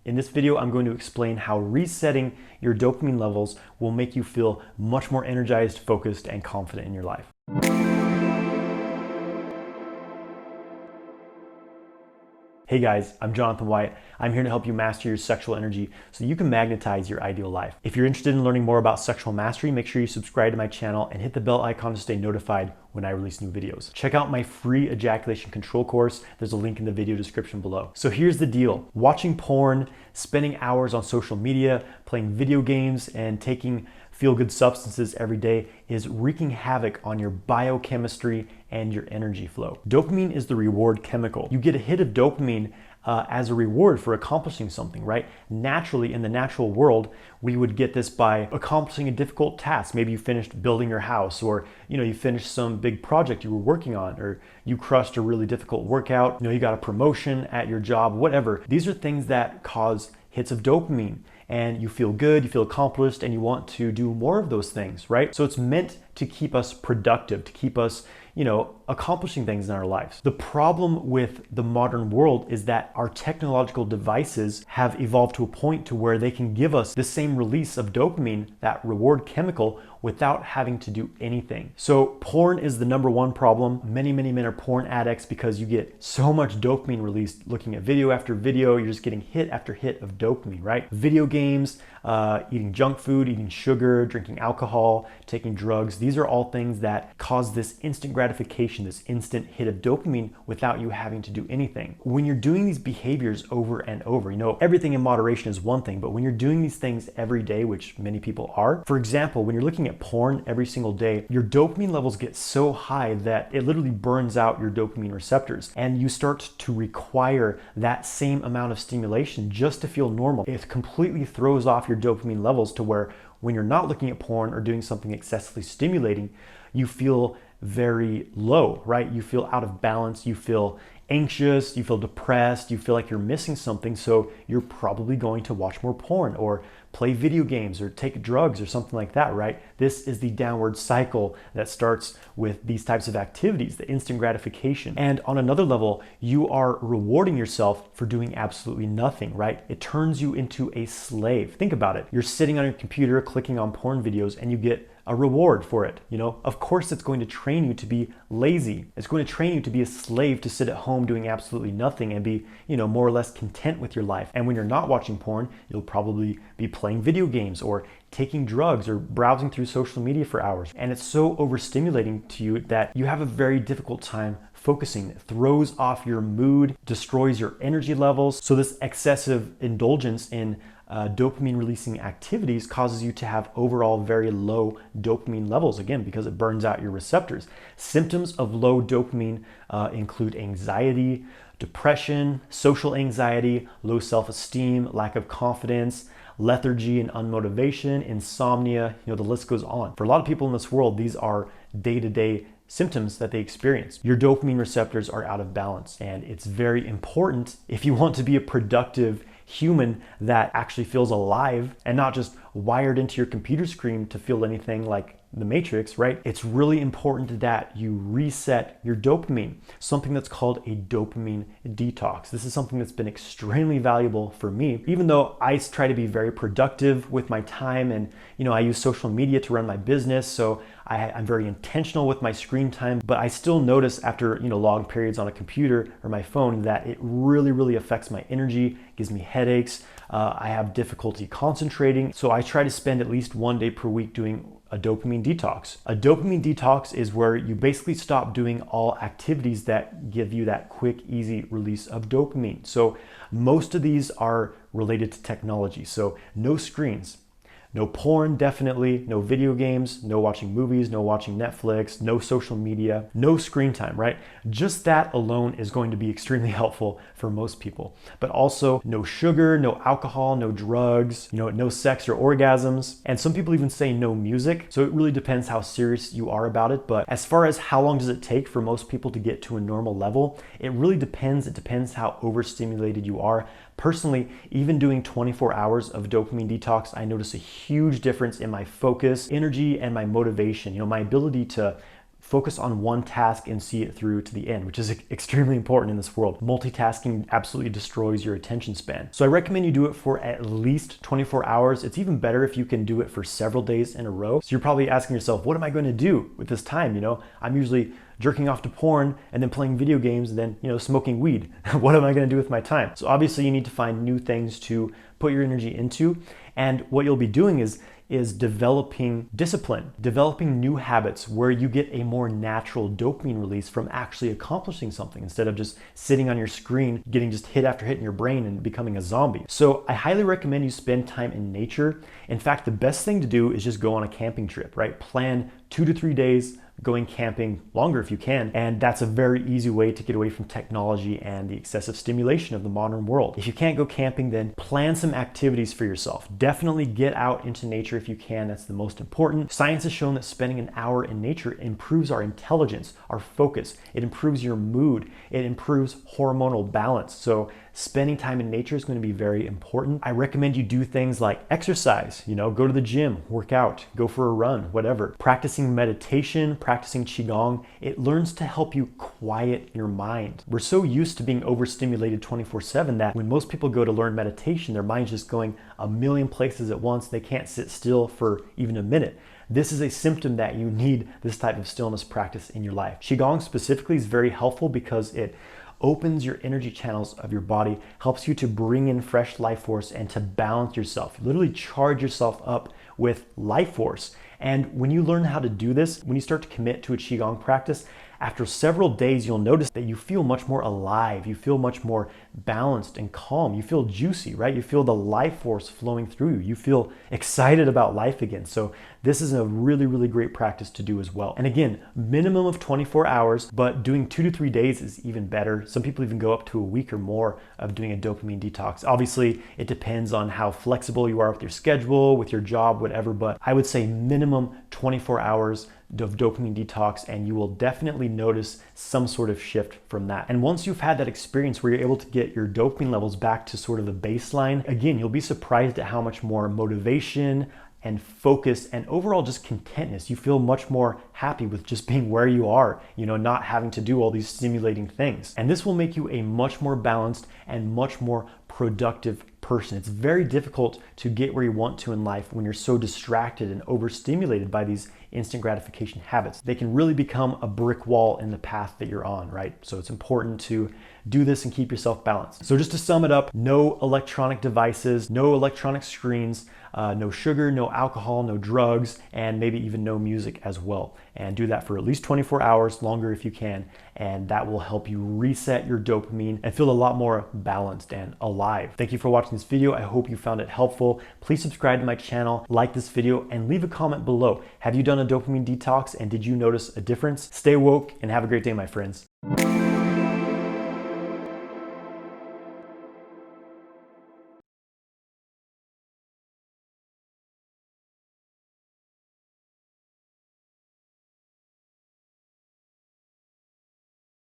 In this video, I'm going to explain how resetting your dopamine levels will make you feel much more energized, focused, and confident in your life. Hey guys, I'm Jonathan White. I'm here to help you master your sexual energy so you can magnetize your ideal life. If you're interested in learning more about sexual mastery, make sure you subscribe to my channel and hit the bell icon to stay notified when I release new videos. Check out my free ejaculation control course. There's a link in the video description below. So here's the deal. Watching porn, spending hours on social media, playing video games, and taking feel-good substances every day is wreaking havoc on your biochemistry and your energy flow. Dopamine is the reward chemical. You get a hit of dopamine as a reward for accomplishing something, right? Naturally, in the natural world, we would get this by accomplishing a difficult task. Maybe you finished building your house, or you finished some big project you were working on, or you crushed a really difficult workout, you got a promotion at your job, whatever. These are things that cause hits of dopamine, and you feel good, you feel accomplished, and you want to do more of those things, right? So it's meant to keep us productive, to keep us, accomplishing things in our lives. The problem with the modern world is that our technological devices have evolved to a point to where they can give us the same release of dopamine, that reward chemical, without having to do anything. So porn is the #1 problem. Many men are porn addicts because you get so much dopamine released looking at video after video. You're just getting hit after hit of dopamine, right? Video games, eating junk food, eating sugar, drinking alcohol, taking drugs. These are all things that cause this instant gratification, this instant hit of dopamine without you having to do anything. When you're doing these behaviors over and over, everything in moderation is one thing, but when you're doing these things every day, which many people are, for example, when you're looking at porn every single day, your dopamine levels get so high that it literally burns out your dopamine receptors, and you start to require that same amount of stimulation just to feel normal. It completely throws off your dopamine levels to where when you're not looking at porn or doing something excessively stimulating, you feel very low, right? You feel out of balance, you feel anxious, you feel depressed, you feel like you're missing something, so you're probably going to watch more porn or play video games or take drugs or something like that, right? This is the downward cycle that starts with these types of activities, the instant gratification. And on another level, you are rewarding yourself for doing absolutely nothing, right? It turns you into a slave. Think about it. You're sitting on your computer clicking on porn videos and you get a reward for it. Of course it's going to train you to be lazy. It's going to train you to be a slave, to sit at home doing absolutely nothing and be, more or less content with your life. And when you're not watching porn, you'll probably be playing video games or taking drugs or browsing through social media for hours. And it's so overstimulating to you that you have a very difficult time focusing. It throws off your mood, destroys your energy levels. So this excessive indulgence in dopamine releasing activities causes you to have overall very low dopamine levels, again, because it burns out your receptors. Symptoms of low dopamine include anxiety, depression, social anxiety, low self-esteem, lack of confidence, lethargy and unmotivation, insomnia, the list goes on. For a lot of people in this world, these are day-to-day symptoms that they experience. Your dopamine receptors are out of balance, and it's very important if you want to be a productive human that actually feels alive and not just wired into your computer screen to feel anything like the Matrix, right? It's really important that you reset your dopamine, something that's called a dopamine detox. This is something that's been extremely valuable for me, even though I try to be very productive with my time, and I use social media to run my business, so I'm very intentional with my screen time, but I still notice after long periods on a computer or my phone that it really affects my energy, gives me headaches, I have difficulty concentrating, so I try to spend at least 1 day per week doing a dopamine detox. A dopamine detox is where you basically stop doing all activities that give you that quick, easy release of dopamine. So most of these are related to technology. So no screens, no porn, definitely, no video games, no watching movies, no watching Netflix, no social media, no screen time, right? Just that alone is going to be extremely helpful for most people. But also no sugar, no alcohol, no drugs, no sex or orgasms. And some people even say no music. So it really depends how serious you are about it. But as far as how long does it take for most people to get to a normal level, it really depends. It depends how overstimulated you are. Personally, even doing 24 hours of dopamine detox, I notice a huge difference in my focus, energy, and my motivation. My ability to focus on one task and see it through to the end, which is extremely important in this world. Multitasking absolutely destroys your attention span. So I recommend you do it for at least 24 hours. It's even better if you can do it for several days in a row. So you're probably asking yourself, what am I going to do with this time? I'm usually jerking off to porn and then playing video games and then, smoking weed. What am I going to do with my time? So obviously you need to find new things to put your energy into. And what you'll be doing is developing discipline, developing new habits where you get a more natural dopamine release from actually accomplishing something instead of just sitting on your screen, getting just hit after hit in your brain and becoming a zombie. So I highly recommend you spend time in nature. In fact, the best thing to do is just go on a camping trip, right? Plan 2 to 3 days going camping, longer if you can, and that's a very easy way to get away from technology and the excessive stimulation of the modern world. If you can't go camping, then plan some activities for yourself. Definitely get out into nature if you can. That's the most important. Science has shown that spending an hour in nature improves our intelligence, our focus. It improves your mood. It improves hormonal balance. So spending time in nature is going to be very important. I recommend you do things like exercise, go to the gym, work out, go for a run, whatever. Practicing meditation, practicing Qigong, it learns to help you quiet your mind. We're so used to being overstimulated 24/7 that when most people go to learn meditation, their mind's just going a million places at once. They can't sit still for even a minute. This is a symptom that you need this type of stillness practice in your life. Qigong specifically is very helpful because it opens your energy channels of your body, helps you to bring in fresh life force and to balance yourself. You literally charge yourself up with life force. And when you learn how to do this, when you start to commit to a Qigong practice, after several days, you'll notice that you feel much more alive. You feel much more balanced and calm. You feel juicy, right? You feel the life force flowing through you. You feel excited about life again. So this is a really, really great practice to do as well. And again, minimum of 24 hours, but doing 2 to 3 days is even better. Some people even go up to a week or more of doing a dopamine detox. Obviously, it depends on how flexible you are with your schedule, with your job, whatever, but I would say minimum 24 hours of dopamine detox, and you will definitely notice some sort of shift from that. And once you've had that experience where you're able to get your dopamine levels back to sort of the baseline, again, you'll be surprised at how much more motivation and focus and overall just contentness. You feel much more happy with just being where you are, not having to do all these stimulating things. And this will make you a much more balanced and much more productive person. It's very difficult to get where you want to in life when you're so distracted and overstimulated by these instant gratification habits. They can really become a brick wall in the path that you're on, right? So it's important to do this and keep yourself balanced. So just to sum it up, no electronic devices, no electronic screens, no sugar, no alcohol, no drugs, and maybe even no music as well. And do that for at least 24 hours, longer if you can, and that will help you reset your dopamine and feel a lot more balanced and alive. Thank you for watching this video. I hope you found it helpful. Please subscribe to my channel, like this video, and leave a comment below. Have you done a dopamine detox and did you notice a difference? Stay woke and have a great day, my friends.